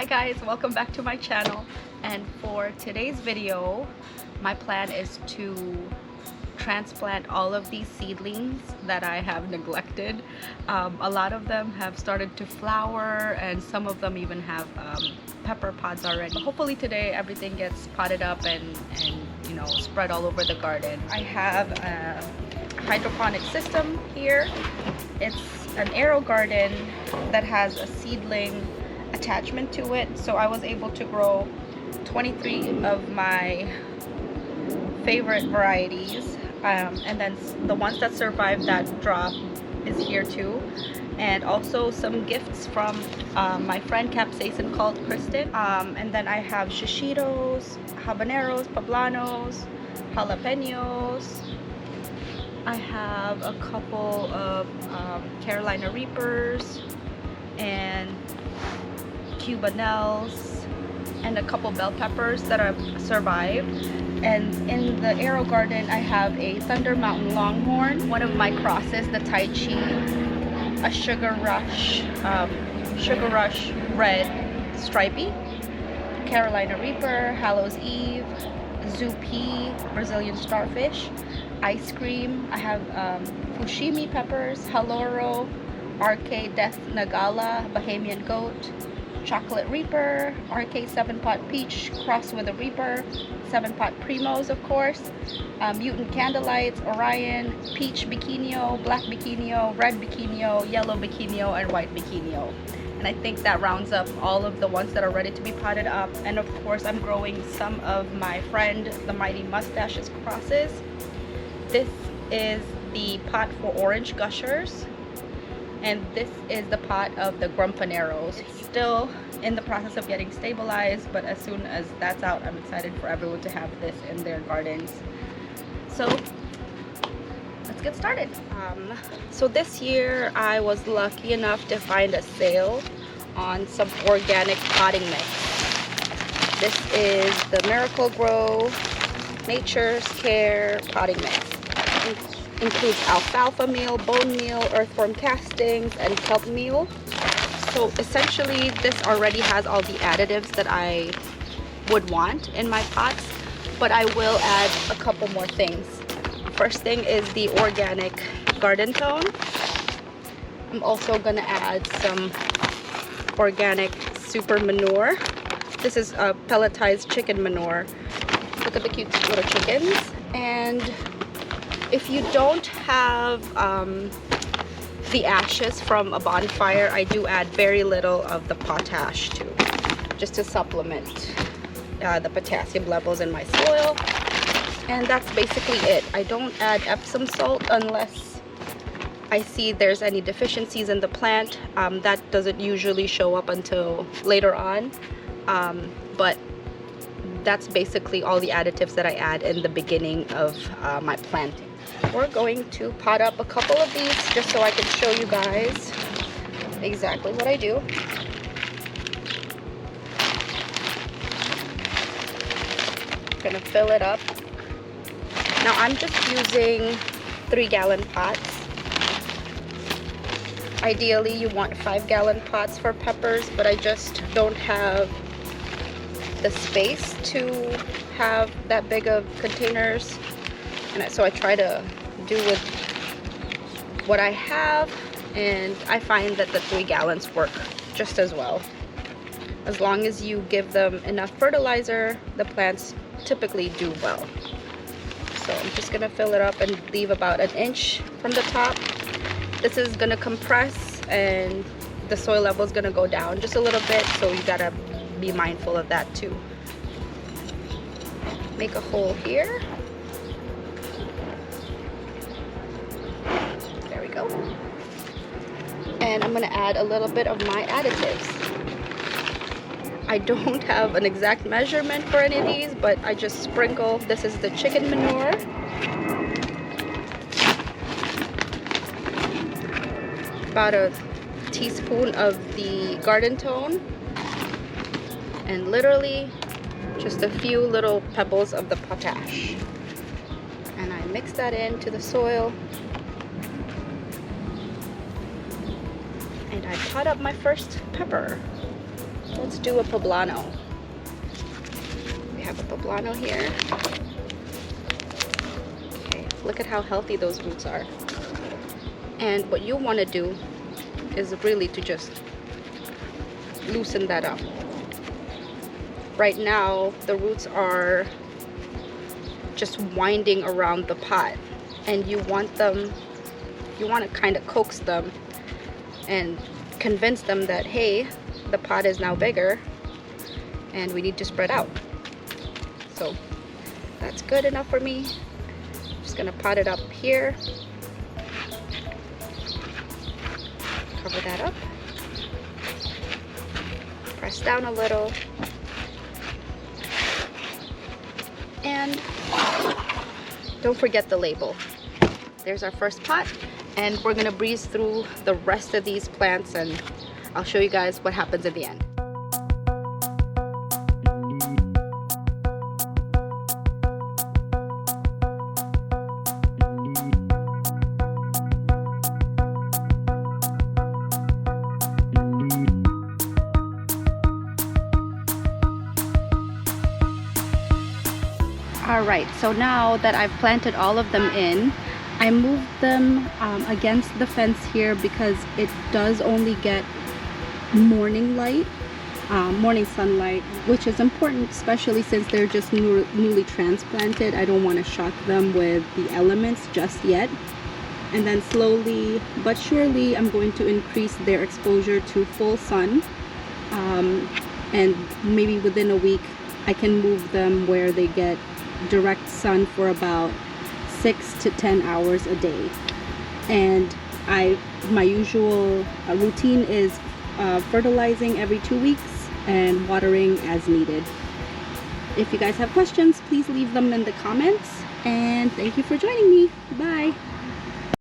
guys, welcome back to my channel. And for today's video, my plan is to transplant all of these seedlings that I have neglected. A lot of them have started to flower and some of them even have pepper pods already. But hopefully today everything gets potted up and you know, spread all over the garden. I have a hydroponic system here. It's an Aerogarden that has a seedling attachment to it, so I was able to grow 23 of my favorite varieties, and then the ones that survived that drop is here too, and also some gifts from my friend capsaicin called Kristen, and then I have shishitos, habaneros, poblanos, jalapenos. I have a couple of Carolina Reapers and Cubanelles and a couple bell peppers that have survived. And in the Aerogarden I have a Thunder Mountain Longhorn, one of my crosses, the Tai Chi, a Sugar Rush Red Stripey, Carolina Reaper, Hallows Eve, Zupi, Brazilian Starfish, Ice Cream. I have Fushimi peppers, Haloro, RK Death Nagala, Bahamian Goat, Chocolate Reaper, RK 7-Pot Peach crossed with a Reaper, 7-Pot Primos of course, Mutant Candlelights, Orion, Peach Bikinio, Black Bikinio, Red Bikinio, Yellow Bikinio, and White Bikinio. And I think that rounds up all of the ones that are ready to be potted up. And of course I'm growing some of my friend the Mighty Mustaches crosses. This is the pot for Orange Gushers, and this is the pot of the Grumpaneros. Still in the process of getting stabilized, but as soon as that's out, I'm excited for everyone to have this in their gardens. So let's get started. So this year I was lucky enough to find a sale on some organic potting mix. This is the Miracle Grow Nature's Care potting mix. Includes alfalfa meal, bone meal, earthworm castings, and kelp meal. So essentially this already has all the additives that I would want in my pots, but I will add a couple more things. First thing is the organic garden tone. I'm also gonna add some organic super manure. This is a pelletized chicken manure. Look at the cute little chickens. And if you don't have the ashes from a bonfire, I do add very little of the potash too, just to supplement the potassium levels in my soil. And that's basically it. I don't add Epsom salt unless I see there's any deficiencies in the plant. That doesn't usually show up until later on, but that's basically all the additives that I add in the beginning of my planting. We're going to pot up a couple of these just so I can show you guys exactly what I do. I'm gonna fill it up. Now I'm just using 3-gallon pots. Ideally you want 5-gallon pots for peppers, but I just don't have the space to have that big of containers, and so I try to do with what I have, and I find that the 3 gallons work just as well. As long as you give them enough fertilizer, the plants typically do well. So I'm just gonna fill it up and leave about 1 inch from the top. This is gonna compress and the soil level is gonna go down just a little bit, so you gotta be mindful of that too. Make a hole here. There we go. And I'm gonna add a little bit of my additives. I don't have an exact measurement for any of these, but I just sprinkle. This is the chicken manure. About a teaspoon of the garden tone. And literally just a few little pebbles of the potash. And I mix that into the soil. And I pot up my first pepper. Let's do a poblano. We have a poblano here. Okay, look at how healthy those roots are. And what you want to do is really to just loosen that up. Right now, the roots are just winding around the pot, and you want to kind of coax them and convince them that, hey, the pot is now bigger and we need to spread out. So that's good enough for me. Just gonna pot it up here. Cover that up. Press down a little. And don't forget the label. There's our first pot, and we're gonna breeze through the rest of these plants, and I'll show you guys what happens at the end. Alright, so now that I've planted all of them in, I moved them against the fence here because it does only get morning light, morning sunlight, which is important, especially since they're just newly transplanted. I don't want to shock them with the elements just yet. And then slowly but surely I'm going to increase their exposure to full sun, and maybe within a week I can move them where they get direct sun for about 6 to 10 hours a day. And my usual routine is fertilizing every 2 weeks and watering as needed. If you guys have questions, please leave them in the comments, and thank you for joining me. Bye.